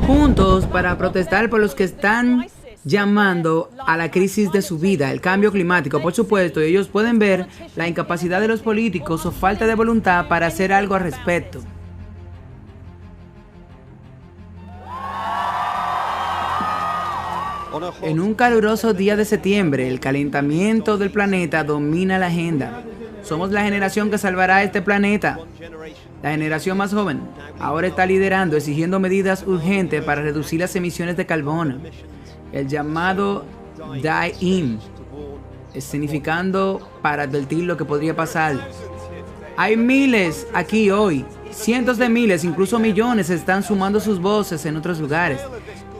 juntos para protestar por los que están llamando a la crisis de su vida, el cambio climático. Por supuesto, ellos pueden ver la incapacidad de los políticos o falta de voluntad para hacer algo al respecto. En un caluroso día de septiembre, el calentamiento del planeta domina la agenda. Somos la generación que salvará este planeta. La generación más joven ahora está liderando, exigiendo medidas urgentes para reducir las emisiones de carbono. El llamado Die In, significando para advertir lo que podría pasar. Hay miles aquí hoy, cientos de miles, incluso millones, están sumando sus voces en otros lugares.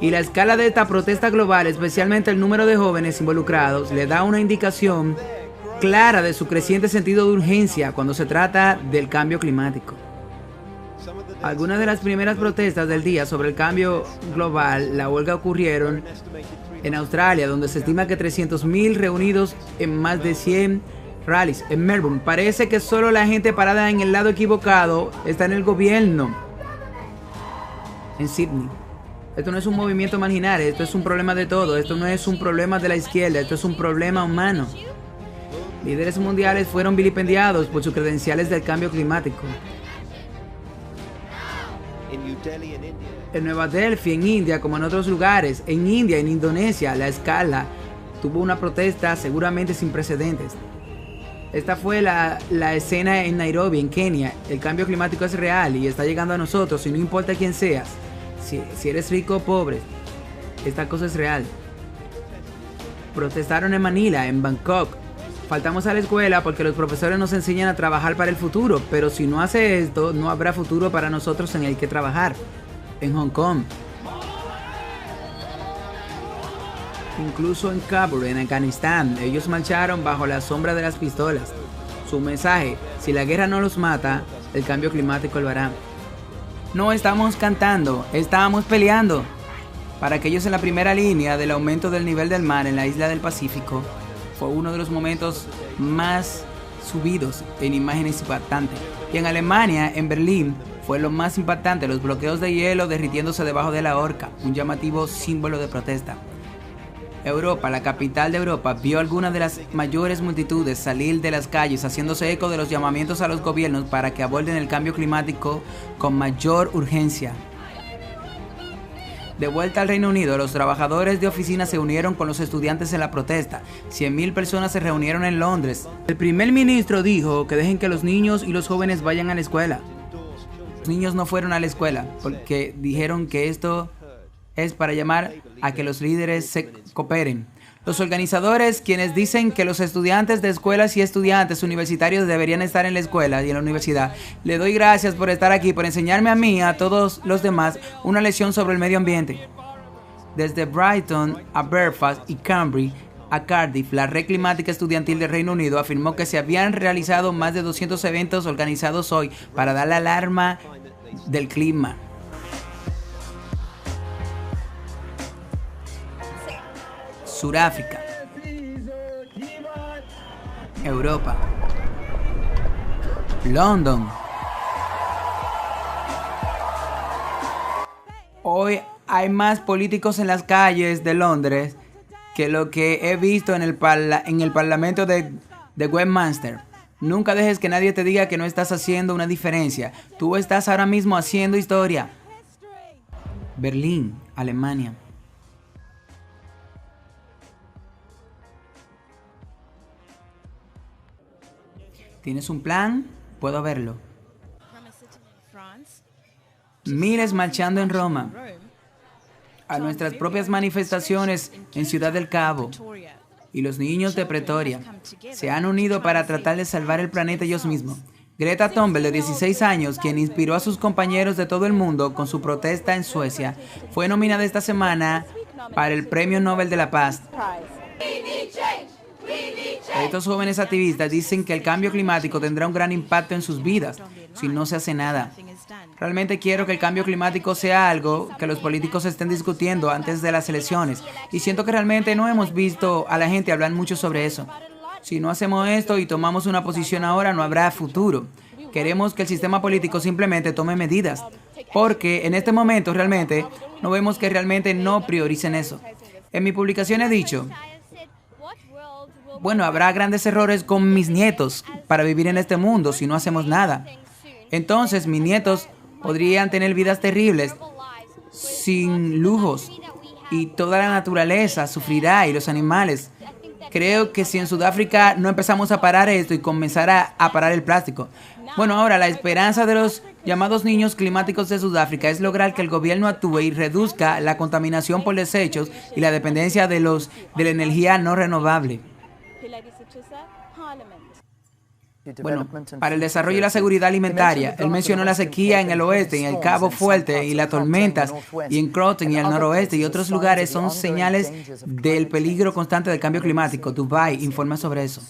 Y la escala de esta protesta global, especialmente el número de jóvenes involucrados, le da una indicación clara de su creciente sentido de urgencia cuando se trata del cambio climático. Algunas de las primeras protestas del día sobre el cambio global, la huelga, ocurrieron en Australia, donde se estima que 300.000 reunidos en más de 100 rallies. En Melbourne, parece que solo la gente parada en el lado equivocado está en el gobierno. En Sydney. Esto no es un movimiento marginal, esto es un problema de todo, esto no es un problema de la izquierda, esto es un problema humano. Líderes mundiales fueron vilipendiados por sus credenciales del cambio climático. En Nueva Delhi, en India, como en otros lugares, en India, en Indonesia, la escala tuvo una protesta seguramente sin precedentes. Esta fue la escena en Nairobi, en Kenia. El cambio climático es real y está llegando a nosotros, y no importa quién seas. Si eres rico o pobre, esta cosa es real. Protestaron en Manila, en Bangkok. Faltamos a la escuela porque los profesores nos enseñan a trabajar para el futuro, pero si no hace esto, no habrá futuro para nosotros en el que trabajar. En Hong Kong. Incluso en Kabul, en Afganistán, ellos marcharon bajo la sombra de las pistolas. Su mensaje: si la guerra no los mata, el cambio climático lo hará. No estamos cantando, estábamos peleando. Para aquellos en la primera línea del aumento del nivel del mar en la isla del Pacífico, fue uno de los momentos más subidos en imágenes impactantes. Y en Alemania, en Berlín, fue lo más impactante, los bloqueos de hielo derritiéndose debajo de la horca, un llamativo símbolo de protesta. Europa, la capital de Europa, vio algunas de las mayores multitudes salir de las calles, haciéndose eco de los llamamientos a los gobiernos para que aborden el cambio climático con mayor urgencia. De vuelta al Reino Unido, los trabajadores de oficinas se unieron con los estudiantes en la protesta. 100.000 personas se reunieron en Londres. El primer ministro dijo que dejen que los niños y los jóvenes vayan a la escuela. Los niños no fueron a la escuela porque dijeron que esto es para llamar a que los líderes se cooperen. Los organizadores, quienes dicen que los estudiantes de escuelas y estudiantes universitarios deberían estar en la escuela y en la universidad, le doy gracias por estar aquí, por enseñarme a mí y a todos los demás una lección sobre el medio ambiente. Desde Brighton a Belfast y Cambridge a Cardiff, la Red Climática Estudiantil del Reino Unido afirmó que se habían realizado más de 200 eventos organizados hoy para dar la alarma del clima. Sudáfrica, Europa, London. Hoy hay más políticos en las calles de Londres que lo que he visto en el Parlamento de Westminster. Nunca dejes que nadie te diga que no estás haciendo una diferencia. Tú estás ahora mismo haciendo historia. Berlín, Alemania. ¿Tienes un plan? Puedo verlo. Miles marchando en Roma. A nuestras propias manifestaciones en Ciudad del Cabo. Y los niños de Pretoria se han unido para tratar de salvar el planeta ellos mismos. Greta Thunberg, de 16 años, quien inspiró a sus compañeros de todo el mundo con su protesta en Suecia, fue nominada esta semana para el Premio Nobel de la Paz. Estos jóvenes activistas dicen que el cambio climático tendrá un gran impacto en sus vidas si no se hace nada. Realmente quiero que el cambio climático sea algo que los políticos estén discutiendo antes de las elecciones, y siento que realmente no hemos visto a la gente hablar mucho sobre eso. Si no hacemos esto y tomamos una posición ahora, no habrá futuro. Queremos que el sistema político simplemente tome medidas, porque en este momento realmente no vemos que realmente no prioricen eso. En mi publicación he dicho, bueno, habrá grandes errores con mis nietos para vivir en este mundo si no hacemos nada. Entonces, mis nietos podrían tener vidas terribles, sin lujos, y toda la naturaleza sufrirá y los animales. Creo que si en Sudáfrica no empezamos a parar esto y comenzar a parar el plástico. Bueno, ahora la esperanza de los llamados niños climáticos de Sudáfrica es lograr que el gobierno actúe y reduzca la contaminación por desechos y la dependencia de la energía no renovable. Bueno, para el desarrollo y la seguridad alimentaria, él mencionó la sequía en el oeste, en el Cabo Fuerte, y las tormentas, y en Croton y el noroeste, y otros lugares son señales del peligro constante del cambio climático. Dubái informa sobre eso.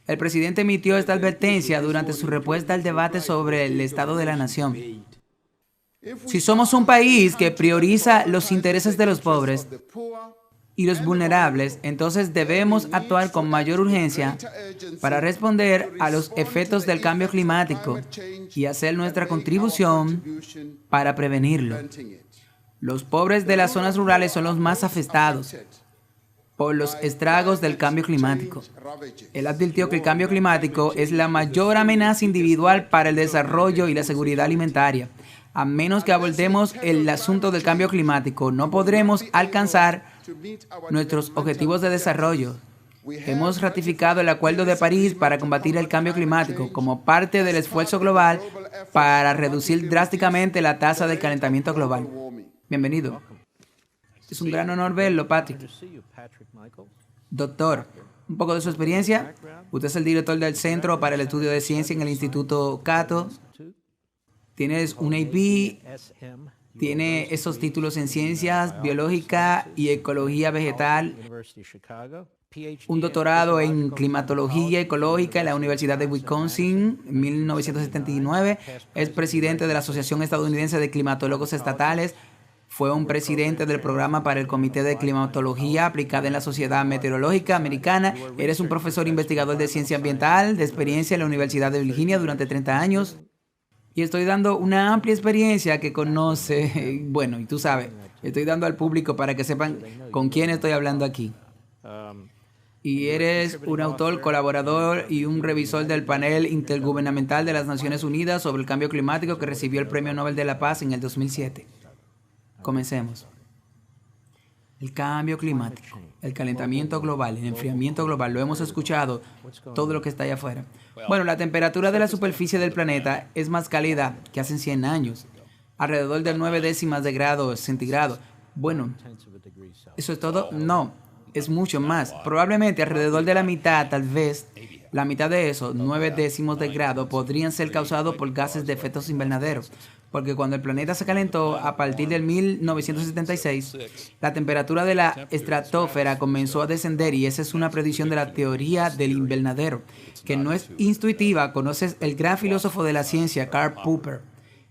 El presidente emitió esta advertencia durante su respuesta al debate sobre el estado de la nación. Si somos un país que prioriza los intereses de los pobres y los vulnerables, entonces debemos actuar con mayor urgencia para responder a los efectos del cambio climático y hacer nuestra contribución para prevenirlo. Los pobres de las zonas rurales son los más afectados por los estragos del cambio climático. Él advirtió que el cambio climático es la mayor amenaza individual para el desarrollo y la seguridad alimentaria. A menos que abordemos el asunto del cambio climático, no podremos alcanzar nuestros objetivos de desarrollo. Hemos ratificado el Acuerdo de París para combatir el cambio climático como parte del esfuerzo global para reducir drásticamente la tasa de calentamiento global. Bienvenido. Es un gran honor verlo, Patrick. Doctor, un poco de su experiencia. Usted es el director del Centro para el Estudio de Ciencia en el Instituto Cato. Tienes un AP, tiene esos títulos en Ciencias Biológica y Ecología Vegetal, un doctorado en Climatología Ecológica en la Universidad de Wisconsin en 1979, es presidente de la Asociación Estadounidense de Climatólogos Estatales, fue un presidente del programa para el Comité de Climatología aplicada en la Sociedad Meteorológica Americana, eres un profesor investigador de ciencia ambiental, de experiencia en la Universidad de Virginia durante 30 años. Y estoy dando una amplia experiencia que conoce, bueno, y tú sabes, estoy dando al público para que sepan con quién estoy hablando aquí. Y eres un autor, colaborador y un revisor del panel intergubernamental de las Naciones Unidas sobre el cambio climático que recibió el Premio Nobel de la Paz en el 2007. Comencemos. El cambio climático, el calentamiento global, el enfriamiento global, lo hemos escuchado, todo lo que está allá afuera. Bueno, la temperatura de la superficie del planeta es más cálida que hace 100 años, alrededor de 9 décimas de grado centígrado. Bueno, ¿eso es todo? No, es mucho más. Probablemente alrededor de la mitad, tal vez, la mitad de esos 9 décimos de grado podrían ser causados por gases de efecto invernadero. Porque cuando el planeta se calentó a partir del 1976, la temperatura de la estratosfera comenzó a descender y esa es una predicción de la teoría del invernadero, que no es intuitiva. Conoces el gran filósofo de la ciencia, Karl Popper.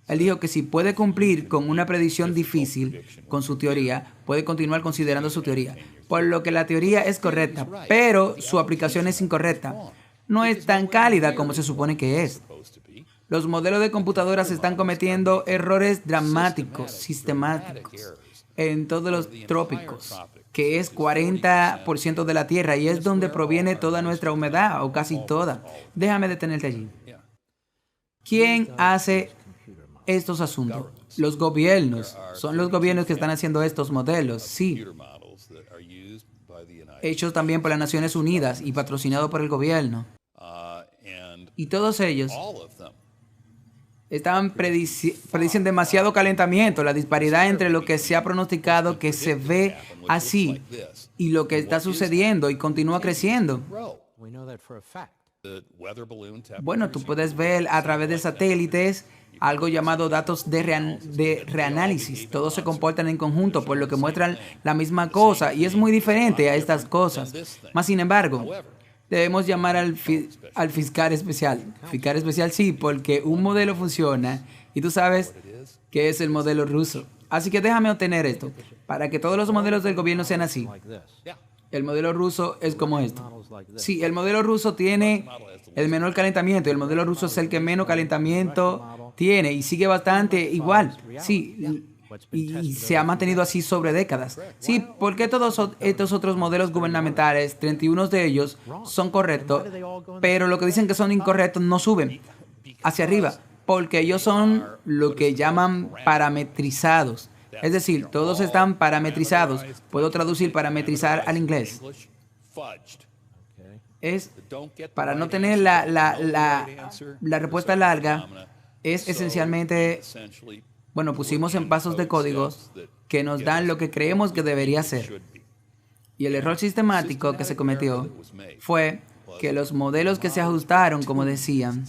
Él dijo que si puede cumplir con una predicción difícil con su teoría, puede continuar considerando su teoría. Por lo que la teoría es correcta, pero su aplicación es incorrecta. No es tan cálida como se supone que es. Los modelos de computadoras están cometiendo errores dramáticos, sistemáticos, en todos los trópicos, que es 40% de la Tierra y es donde proviene toda nuestra humedad, o casi toda. Déjame detenerte allí. ¿Quién hace estos asuntos? Los gobiernos. Son los gobiernos que están haciendo estos modelos, sí. Hechos también por las Naciones Unidas y patrocinados por el gobierno. Y todos ellos predicen demasiado calentamiento, la disparidad entre lo que se ha pronosticado que se ve así y lo que está sucediendo y continúa creciendo. Bueno, tú puedes ver a través de satélites algo llamado datos de reanálisis. Todos se comportan en conjunto, por lo que muestran la misma cosa y es muy diferente a estas cosas. Mas, sin embargo, debemos llamar al fiscal especial. Fiscal especial sí, porque un modelo funciona y tú sabes que es el modelo ruso. Así que déjame obtener esto, para que todos los modelos del gobierno sean así. El modelo ruso es como esto. Sí, el modelo ruso tiene el menor calentamiento y el modelo ruso es el que menos calentamiento tiene y sigue bastante igual. Sí, y se ha mantenido así sobre décadas. Sí, porque todos estos otros modelos gubernamentales, 31 de ellos, son correctos, pero lo que dicen que son incorrectos no suben hacia arriba, porque ellos son lo que llaman parametrizados. Es decir, todos están parametrizados. Puedo traducir parametrizar al inglés. Es, para no tener la respuesta larga, es esencialmente, bueno, pusimos en pasos de códigos que nos dan lo que creemos que debería ser. Y el error sistemático que se cometió fue que los modelos que se ajustaron, como decían,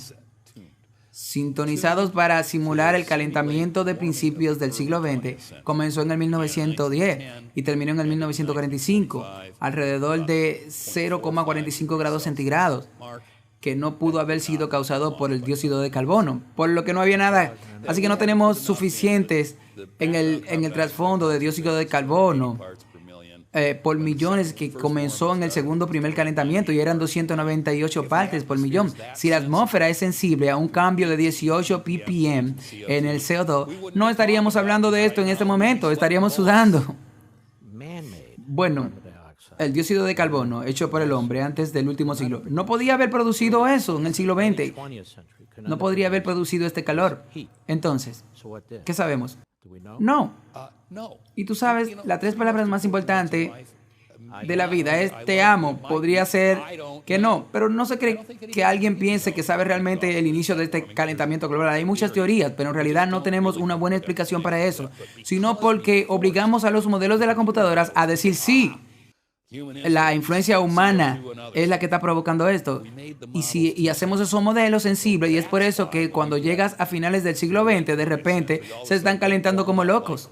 sintonizados para simular el calentamiento de principios del siglo XX, comenzó en el 1910 y terminó en el 1945, alrededor de 0,45 grados centígrados, que no pudo haber sido causado por el dióxido de carbono, por lo que no había nada. Así que no tenemos suficientes en el trasfondo de dióxido de carbono por millones que comenzó en el primer calentamiento y eran 298 partes por millón. Si la atmósfera es sensible a un cambio de 18 ppm en el CO2, no estaríamos hablando de esto en este momento, estaríamos sudando. Bueno, el dióxido de carbono hecho por el hombre antes del último siglo no podía haber producido eso en el siglo XX. No podría haber producido este calor. Entonces, ¿qué sabemos? No. Y tú sabes, las tres palabras más importantes de la vida es te amo. Podría ser que no, pero no se cree que alguien piense que sabe realmente el inicio de este calentamiento global. Hay muchas teorías, pero en realidad no tenemos una buena explicación para eso, sino porque obligamos a los modelos de las computadoras a decir sí. La influencia humana es la que está provocando esto. Y hacemos esos modelos sensibles, y es por eso que cuando llegas a finales del siglo XX, de repente se están calentando como locos.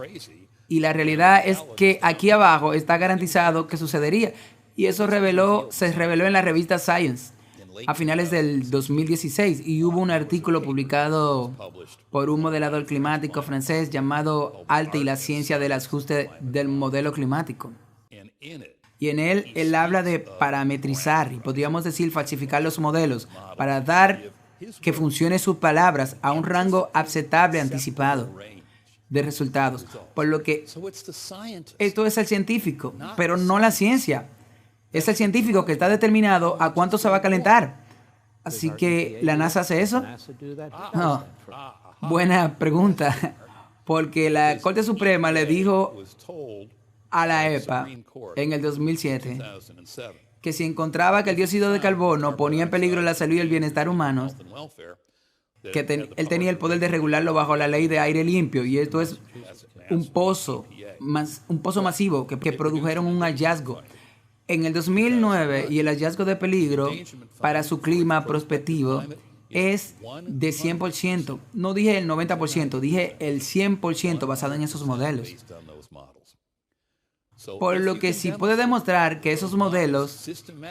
Y la realidad es que aquí abajo está garantizado que sucedería. Y eso se reveló en la revista Science a finales del 2016. Y hubo un artículo publicado por un modelador climático francés llamado Alte y la ciencia del ajuste del modelo climático. Y en él habla de parametrizar, y podríamos decir falsificar los modelos, para dar que funcione sus palabras a un rango aceptable anticipado de resultados. Por lo que esto es el científico, pero no la ciencia. Es el científico que está determinado a cuánto se va a calentar. Así que, ¿la NASA hace eso? No. Buena pregunta. Porque la Corte Suprema le dijo a la EPA en el 2007 que si encontraba que el dióxido de carbono ponía en peligro la salud y el bienestar humanos, que él tenía el poder de regularlo bajo la ley de aire limpio, y esto es un pozo masivo que produjeron un hallazgo en el 2009, y el hallazgo de peligro para su clima prospectivo es de 100%. No dije el 90%, dije el 100% basado en esos modelos. Por lo que si puedes demostrar que esos modelos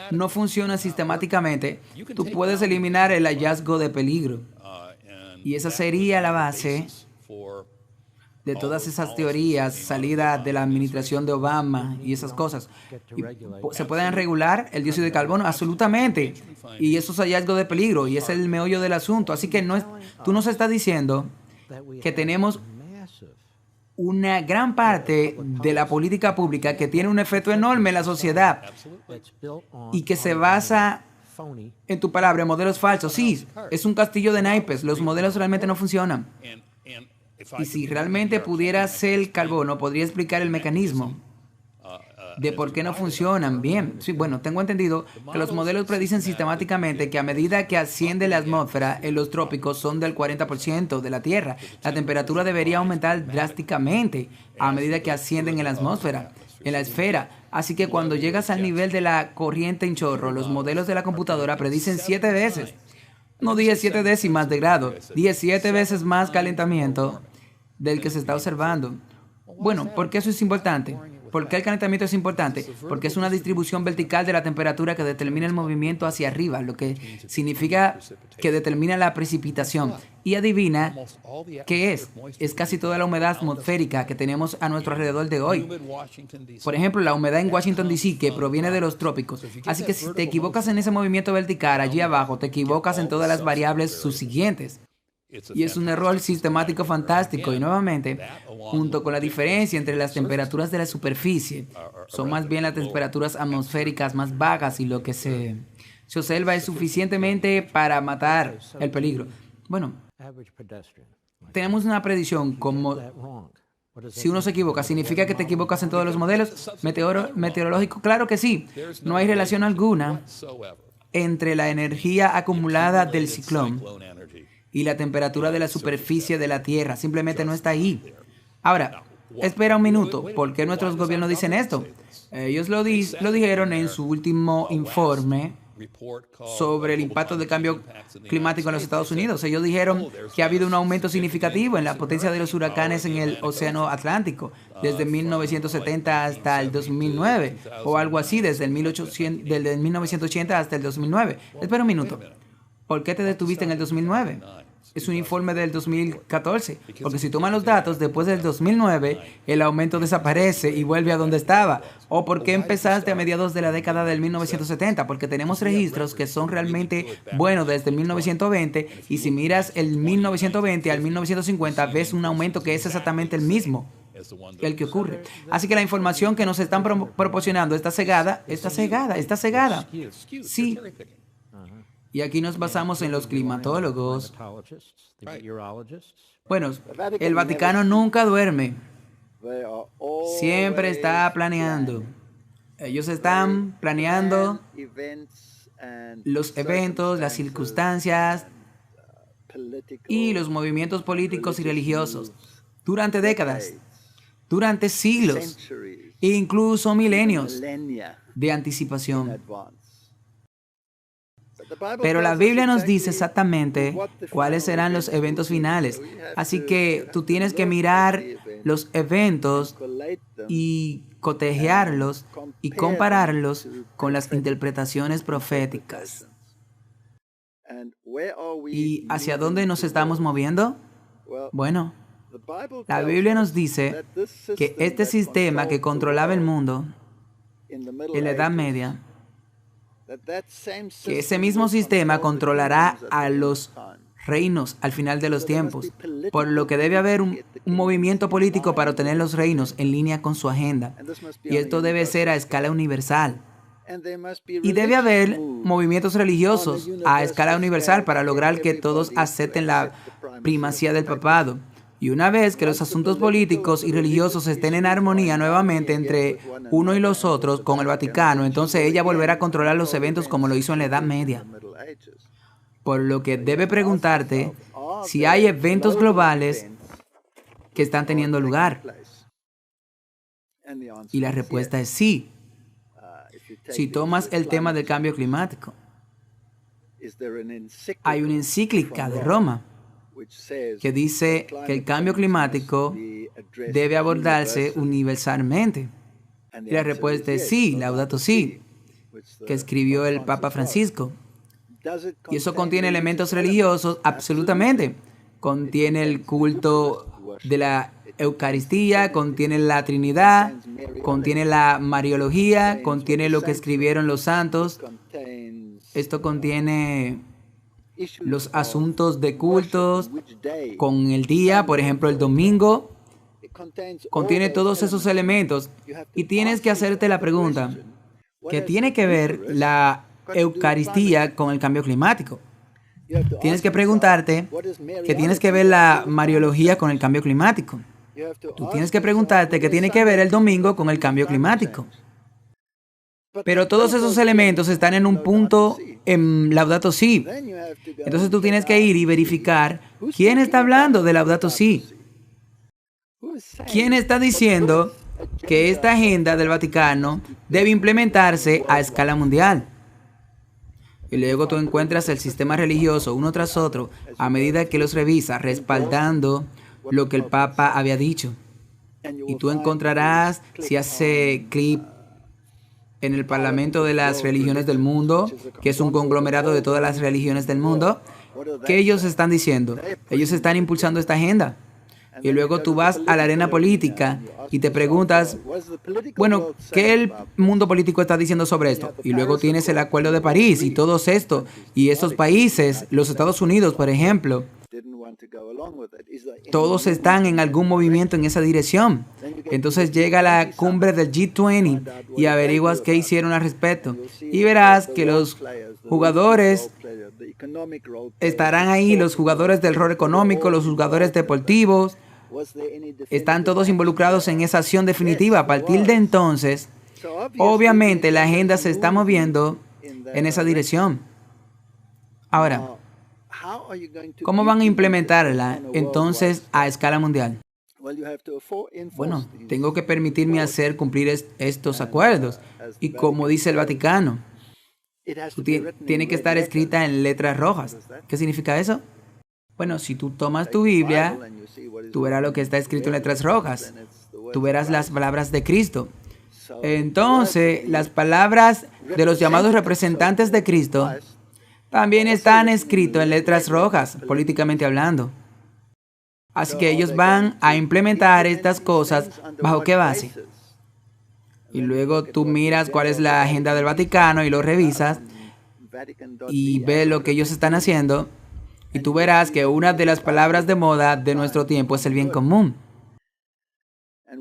no funcionan sistemáticamente, tú puedes eliminar el hallazgo de peligro. Y esa sería la base de todas esas teorías salidas de la administración de Obama y esas cosas. ¿Se pueden regular el dióxido de carbono? Absolutamente. Y esos hallazgos de peligro, y ese es el meollo del asunto. Así que tú nos estás diciendo que tenemos una gran parte de la política pública que tiene un efecto enorme en la sociedad y que se basa, en tu palabra, en modelos falsos. Sí, es un castillo de naipes. Los modelos realmente no funcionan. Y si realmente pudiera ser el carbono, podría explicar el mecanismo de por qué no funcionan bien. Sí, bueno, tengo entendido que los modelos predicen sistemáticamente que a medida que asciende la atmósfera en los trópicos son del 40% de la Tierra, la temperatura debería aumentar drásticamente a medida que ascienden en la atmósfera, en la esfera. Así que cuando llegas al nivel de la corriente en chorro, los modelos de la computadora predicen 7 veces. No dije 7 décimas de grado, dije 7 veces más calentamiento del que se está observando. Bueno, ¿por qué eso es importante? ¿Por qué el calentamiento es importante? Porque es una distribución vertical de la temperatura que determina el movimiento hacia arriba, lo que significa que determina la precipitación. Y adivina qué es. Es casi toda la humedad atmosférica que tenemos a nuestro alrededor de hoy. Por ejemplo, la humedad en Washington, D.C., que proviene de los trópicos. Así que si te equivocas en ese movimiento vertical allí abajo, te equivocas en todas las variables subsiguientes. Y es un error sistemático fantástico. Y nuevamente, junto con la diferencia entre las temperaturas de la superficie, son más bien las temperaturas atmosféricas más bajas y lo que se observa es suficientemente para matar el peligro. Bueno, tenemos una predicción como si uno se equivoca, ¿significa que te equivocas en todos los modelos meteorológicos? Claro que sí. No hay relación alguna entre la energía acumulada del ciclón y la temperatura de la superficie de la Tierra. Simplemente no está ahí. Ahora, espera un minuto. ¿Por qué nuestros gobiernos dicen esto? Ellos lo dijeron en su último informe sobre el impacto del cambio climático en los Estados Unidos. Ellos dijeron que ha habido un aumento significativo en la potencia de los huracanes en el Océano Atlántico desde 1970 hasta el 2009, o algo así, desde 1980 hasta el 2009. Espera un minuto. ¿Por qué te detuviste en el 2009? Es un informe del 2014, porque si toman los datos después del 2009, el aumento desaparece y vuelve a donde estaba. ¿O por qué empezaste a mediados de la década del 1970? Porque tenemos registros que son realmente buenos desde 1920, y si miras el 1920 al 1950, ves un aumento que es exactamente el mismo, el que ocurre. Así que la información que nos están proporcionando está cegada. Sí. Y aquí nos basamos en los climatólogos. Bueno, el Vaticano nunca duerme. Siempre está planeando. Ellos están planeando los eventos, las circunstancias y los movimientos políticos y religiosos durante décadas, durante siglos e incluso milenios de anticipación. Pero la Biblia nos dice exactamente cuáles serán los eventos finales. Así que tú tienes que mirar los eventos y cotejarlos y compararlos con las interpretaciones proféticas. ¿Y hacia dónde nos estamos moviendo? Bueno, la Biblia nos dice que este sistema que controlaba el mundo en la Edad Media, que ese mismo sistema controlará a los reinos al final de los tiempos, por lo que debe haber un movimiento político para obtener los reinos en línea con su agenda. Y esto debe ser a escala universal. Y debe haber movimientos religiosos a escala universal para lograr que todos acepten la primacía del papado. Y una vez que los asuntos políticos y religiosos estén en armonía nuevamente entre uno y los otros con el Vaticano, entonces ella volverá a controlar los eventos como lo hizo en la Edad Media. Por lo que debe preguntarte si hay eventos globales que están teniendo lugar. Y la respuesta es sí. Si tomas el tema del cambio climático, hay una encíclica de Roma que dice que el cambio climático debe abordarse universalmente. Y la respuesta es sí, Laudato Si, que escribió el Papa Francisco. Y eso contiene elementos religiosos, absolutamente. Contiene el culto de la Eucaristía, contiene la Trinidad, contiene la Mariología, contiene lo que escribieron los santos. Esto contiene los asuntos de cultos con el día, por ejemplo, el domingo. Contiene todos esos elementos y tienes que hacerte la pregunta, ¿qué tiene que ver la Eucaristía con el cambio climático? Tienes que preguntarte, ¿qué tienes que ver la Mariología con el cambio climático? Tú tienes que preguntarte, ¿qué tiene que ver el domingo con el cambio climático? Pero todos esos elementos están en un punto en Laudato Si. Entonces tú tienes que ir y verificar quién está hablando de Laudato Si. ¿Quién está diciendo que esta agenda del Vaticano debe implementarse a escala mundial? Y luego tú encuentras el sistema religioso uno tras otro a medida que los revisas, respaldando lo que el Papa había dicho. Y tú encontrarás, si hace clic en el Parlamento de las Religiones del Mundo, que es un conglomerado de todas las religiones del mundo, ¿qué ellos están diciendo? Ellos están impulsando esta agenda. Y luego tú vas a la arena política y te preguntas, bueno, ¿qué el mundo político está diciendo sobre esto? Y luego tienes el Acuerdo de París y todo esto. Y esos países, los Estados Unidos, por ejemplo, Todos están en algún movimiento en esa dirección. Entonces llega a la cumbre del G20 y averiguas qué hicieron al respecto. Y verás que los jugadores estarán ahí, los jugadores del rol económico, los jugadores deportivos, están todos involucrados en esa acción definitiva. A partir de entonces, obviamente la agenda se está moviendo en esa dirección. Ahora, ¿cómo van a implementarla entonces a escala mundial? Bueno, tengo que permitirme hacer cumplir estos acuerdos. Y como dice el Vaticano, tiene que estar escrita en letras rojas. ¿Qué significa eso? Bueno, si tú tomas tu Biblia, tú verás lo que está escrito en letras rojas. Tú verás las palabras de Cristo. Entonces, las palabras de los llamados representantes de Cristo también están escritas en letras rojas, políticamente hablando. Así que ellos van a implementar estas cosas ¿bajo qué base? Y luego tú miras cuál es la agenda del Vaticano y lo revisas y ves lo que ellos están haciendo y tú verás que una de las palabras de moda de nuestro tiempo es el bien común.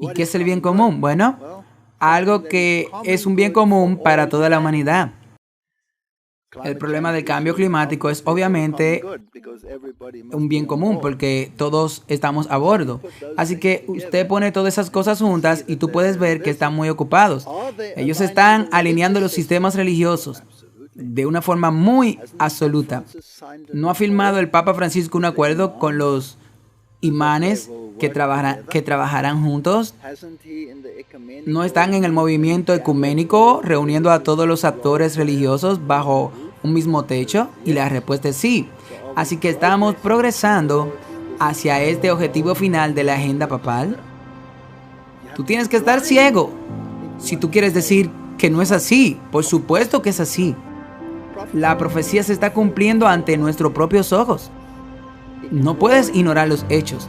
¿Y qué es el bien común? Bueno, algo que es un bien común para toda la humanidad. El problema del cambio climático es obviamente un bien común porque todos estamos a bordo. Así que usted pone todas esas cosas juntas y tú puedes ver que están muy ocupados. Ellos están alineando los sistemas religiosos de una forma muy absoluta. ¿No ha firmado el Papa Francisco un acuerdo con los imanes que trabajarán juntos? ¿No están en el movimiento ecuménico reuniendo a todos los actores religiosos bajo un mismo techo? Y la respuesta es sí. Así que estamos progresando hacia este objetivo final de la agenda papal. Tú tienes que estar ciego si tú quieres decir que no es así. Por supuesto que es así. La profecía se está cumpliendo ante nuestros propios ojos. No puedes ignorar los hechos.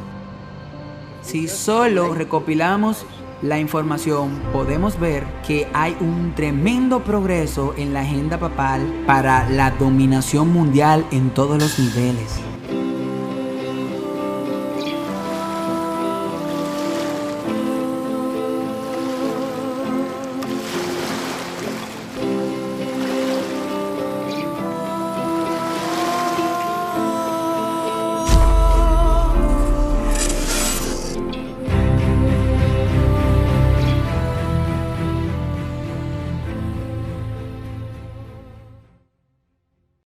Si solo recopilamos la información, podemos ver que hay un tremendo progreso en la agenda papal para la dominación mundial en todos los niveles.